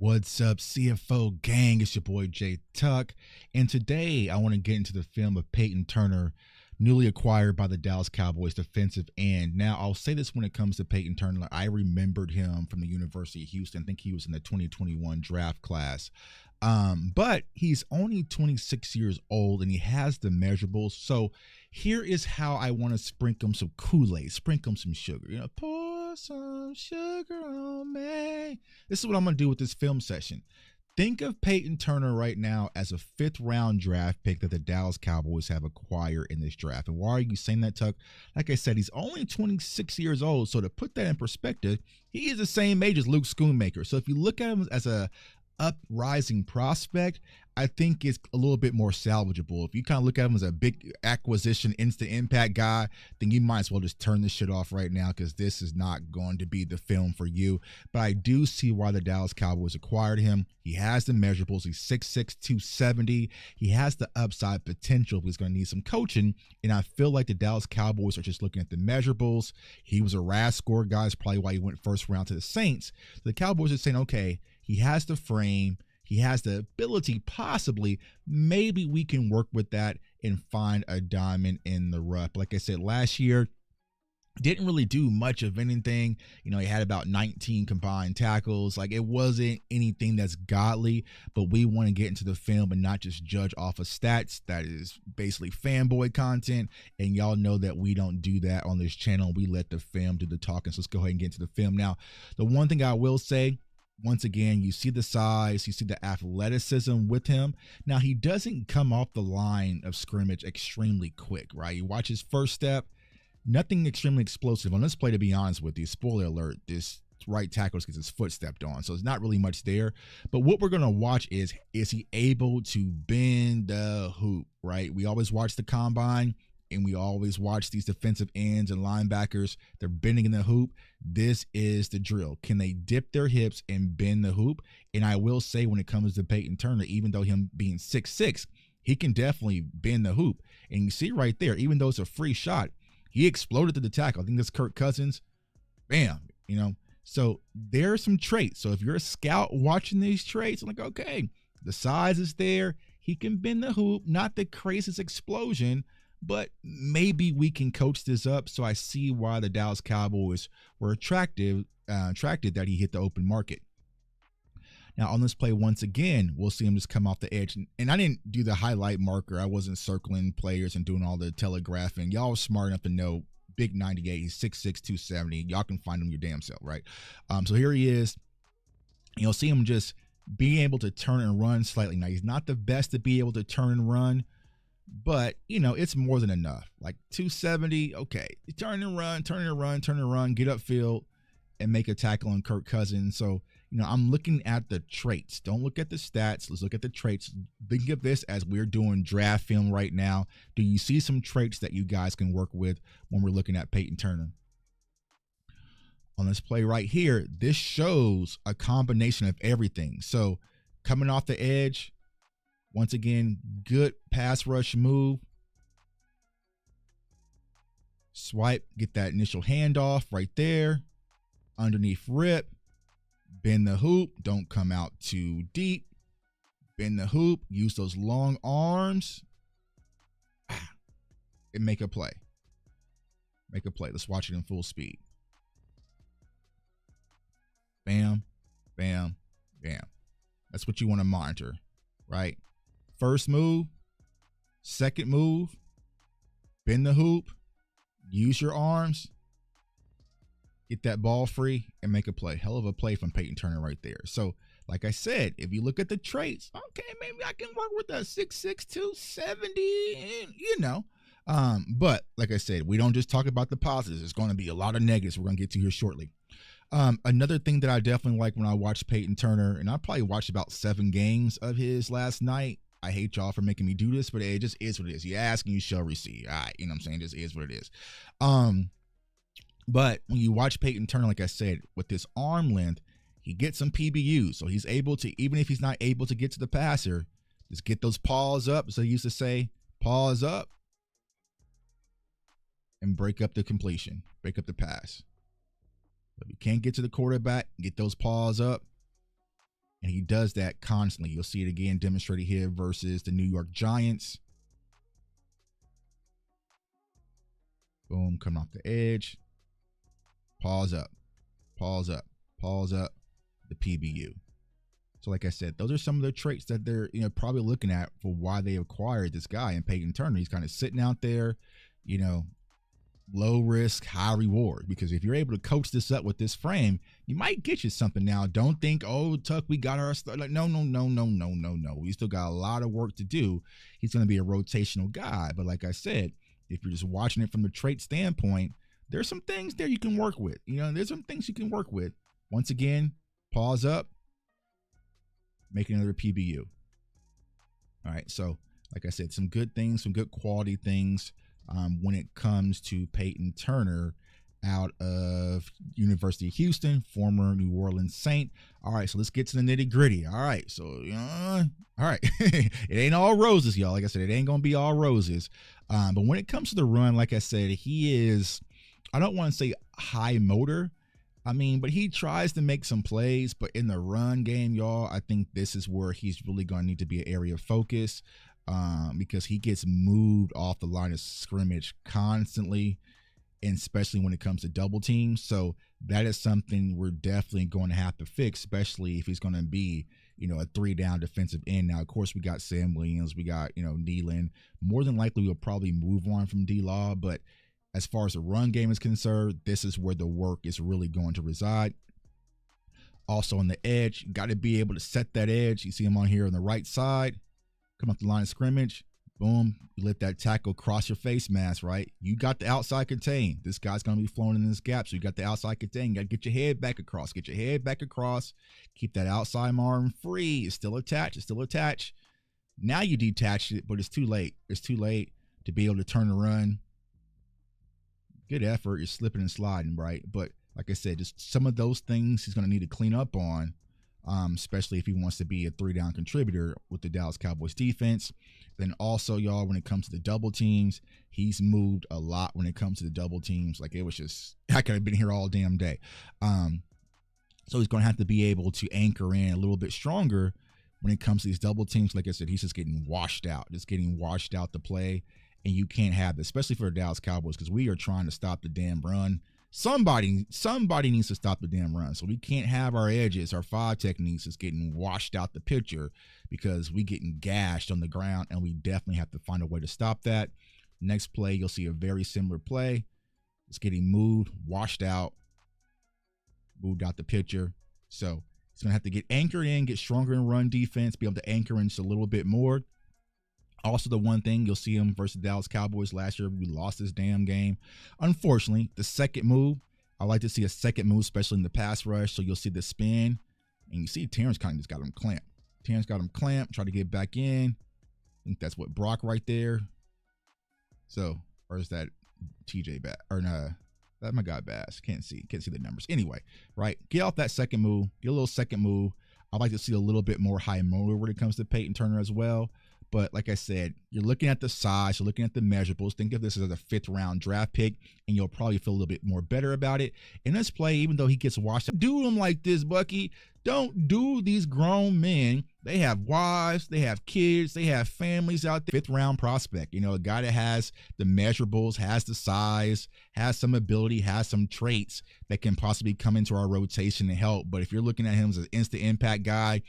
What's up, CFO gang? It's your boy Jay Tuck, and today I want to get into the film of Payton Turner, newly acquired by the Dallas Cowboys defensive end. Now, I'll say this when it comes to Payton Turner. I remembered him from the University of Houston. I think he was in the 2021 draft class. But he's only 26 years old and he has the measurables. So here is how I want to sprinkle some Kool-Aid, sprinkle some sugar. Pour some sugar on me. This is what I'm going to do with this film session. Think of Payton Turner right now as a 5th round draft pick that the Dallas Cowboys have acquired in this draft. And why are you saying that, Tuck? Like I said, he's only 26 years old. So to put that in perspective, he is the same age as Luke Schoonmaker. So if you look at him as a uprising prospect, I think it's a little bit more salvageable. If you kind of look at him as a big acquisition, instant impact guy, then you might as well just turn this shit off right now because this is not going to be the film for you. But I do see why the Dallas Cowboys acquired him. He has the measurables. He's 6'6", 270. He has the upside potential. He's going to need some coaching. And I feel like the Dallas Cowboys are just looking at the measurables. He was a RAS score guy. That's probably why he went first round to the Saints. So the Cowboys are saying, okay, he has the frame. He has the ability, possibly, maybe we can work with that and find a diamond in the rough. Like I said, last year, didn't really do much of anything. He had about 19 combined tackles. Like, it wasn't anything that's godly, but we want to get into the film and not just judge off of stats. That is basically fanboy content, and y'all know that we don't do that on this channel. We let the film do the talking, so let's go ahead and get into the film. Now, the one thing I will say, once again, you see the size, you see the athleticism with him. Now, he doesn't come off the line of scrimmage extremely quick, right? You watch his first step, nothing extremely explosive. On this play, to be honest with you, spoiler alert, this right tackle gets his foot stepped on, so there's not really much there. But what we're going to watch is he able to bend the hoop, right? We always watch the combine, and we always watch these defensive ends and linebackers. They're bending in the hoop. This is the drill. Can they dip their hips and bend the hoop? And I will say, when it comes to Payton Turner, even though him being 6'6", he can definitely bend the hoop. And you see right there, even though it's a free shot, he exploded to the tackle. I think that's Kirk Cousins. Bam, So there are some traits. So if you're a scout watching these traits, I'm like, okay, the size is there. He can bend the hoop, not the craziest explosion, but maybe we can coach this up. So I see why the Dallas Cowboys were attracted that he hit the open market. Now, on this play, once again, we'll see him just come off the edge. And I didn't do the highlight marker. I wasn't circling players and doing all the telegraphing. Y'all are smart enough to know big 98. He's 6'6", 270. Y'all can find him your damn self, right? So here he is. You'll see him just being able to turn and run slightly. Now, he's not the best to be able to turn and run, but, it's more than enough. Like 270, okay. Turn and run, get upfield, and make a tackle on Kirk Cousins. So, I'm looking at the traits. Don't look at the stats. Let's look at the traits. Think of this as we're doing draft film right now. Do you see some traits that you guys can work with when we're looking at Payton Turner? On this play right here, this shows a combination of everything. So, coming off the edge, once again, good pass rush move. Swipe, get that initial handoff right there. Underneath rip. Bend the hoop. Don't come out too deep. Bend the hoop. Use those long arms. And make a play. Make a play. Let's watch it in full speed. Bam, bam, bam. That's what you want to monitor, right? First move, second move, bend the hoop, use your arms, get that ball free, and make a play. Hell of a play from Payton Turner right there. So, like I said, if you look at the traits, okay, maybe I can work with a 6'6", 270, But, like I said, we don't just talk about the positives. There's going to be a lot of negatives we're going to get to here shortly. Another thing that I definitely like when I watch Payton Turner, and I probably watched about 7 games of his last night. I hate y'all for making me do this, but it just is what it is. You ask and you shall receive. All right, what I'm saying? This is what it is. But when you watch Payton Turner, like I said, with this arm length, he gets some PBUs. So he's able to, even if he's not able to get to the passer, just get those paws up. So he used to say, paws up and break up the completion, break up the pass. If you can't get to the quarterback, get those paws up And he does that constantly. You'll see it again demonstrated here versus the New York Giants. Boom, coming off the edge. Pause up, pause up, pause up, the PBU. So like I said, those are some of the traits that they're probably looking at for why they acquired this guy in Payton Turner. He's kind of sitting out there, low risk, high reward. Because if you're able to coach this up with this frame, you might get you something. Now, don't think, oh, Tuck, we got our stuff. Like, no. We still got a lot of work to do. He's going to be a rotational guy. But like I said, if you're just watching it from the trait standpoint, there's some things there you can work with. There's some things you can work with. Once again, pause up, make another PBU. All right, so like I said, some good things, some good quality things when it comes to Payton Turner out of University of Houston, former New Orleans Saint. All right, so let's get to the nitty gritty. All right, so all right, it ain't all roses, y'all. Like I said, it ain't gonna be all roses. But when it comes to the run, like I said, he is, I don't want to say high motor. But he tries to make some plays, but in the run game, y'all, I think this is where he's really going to need to be an area of focus because he gets moved off the line of scrimmage constantly, and especially when it comes to double teams. So that is something we're definitely going to have to fix, especially if he's going to be, a 3-down defensive end. Now, of course, we got Sam Williams, we got, Nealon. More than likely, we'll probably move on from D-Law, but as far as the run game is concerned, this is where the work is really going to reside. Also on the edge, you got to be able to set that edge. You see him on here on the right side, come up the line of scrimmage, boom, you let that tackle cross your face mask, right? You got the outside contain. This guy's going to be flowing in this gap, so you got the outside contain. You got to get your head back across. Get your head back across. Keep that outside arm free. It's still attached. It's still attached. Now you detached it, but it's too late. It's too late to be able to turn and run. Good effort. You're slipping and sliding, right? But like I said, just some of those things he's going to need to clean up on, especially if he wants to be a 3-down contributor with the Dallas Cowboys defense. Then also, y'all, when it comes to the double teams, he's moved a lot when it comes to the double teams. Like, it was just, I could have been here all damn day. So he's going to have to be able to anchor in a little bit stronger when it comes to these double teams. Like I said, he's just getting washed out to play. And you can't have this, especially for the Dallas Cowboys, because we are trying to stop the damn run. Somebody needs to stop the damn run. So we can't have our edges, our 5 techniques is getting washed out the picture because we getting gashed on the ground, and we definitely have to find a way to stop that. Next play, you'll see a very similar play. It's getting moved, washed out, moved out the picture. So he's going to have to get anchored in, get stronger in run defense, be able to anchor in just a little bit more. Also, the one thing you'll see him versus the Dallas Cowboys last year, we lost this damn game. Unfortunately, the second move, I like to see a second move, especially in the pass rush. So you'll see the spin, and you see Terrence kind of just got him clamped. Try to get back in. I think that's what Brock right there. So, or is that TJ Bass? Or no, that my guy Bass. Can't see the numbers. Anyway, right? Get off that second move. Get a little second move. I'd like to see a little bit more high motor when it comes to Payton Turner as well. But like I said, you're looking at the size, you're looking at the measurables. Think of this as a 5th round draft pick, and you'll probably feel a little bit more better about it. In this play, even though he gets washed, do him like this, Bucky. Don't do these grown men. They have wives, they have kids, they have families out there. 5th round prospect, a guy that has the measurables, has the size, has some ability, has some traits that can possibly come into our rotation and help. But if you're looking at him as an instant impact guy,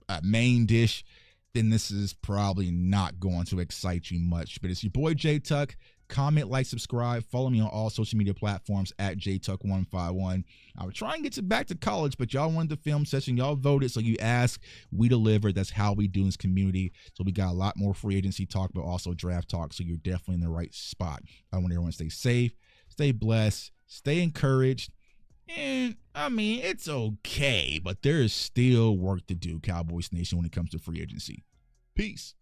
a main dish, then this is probably not going to excite you much. But it's your boy J Tuck. Comment, like, subscribe. Follow me on all social media platforms at JTuck151. I was trying to get back to college, but y'all wanted the film session. Y'all voted, so you asked, we delivered. That's how we do in this community. So we got a lot more free agency talk, but also draft talk. So you're definitely in the right spot. I want everyone to stay safe, stay blessed, stay encouraged. And it's okay, but there is still work to do, Cowboys Nation, when it comes to free agency. Peace.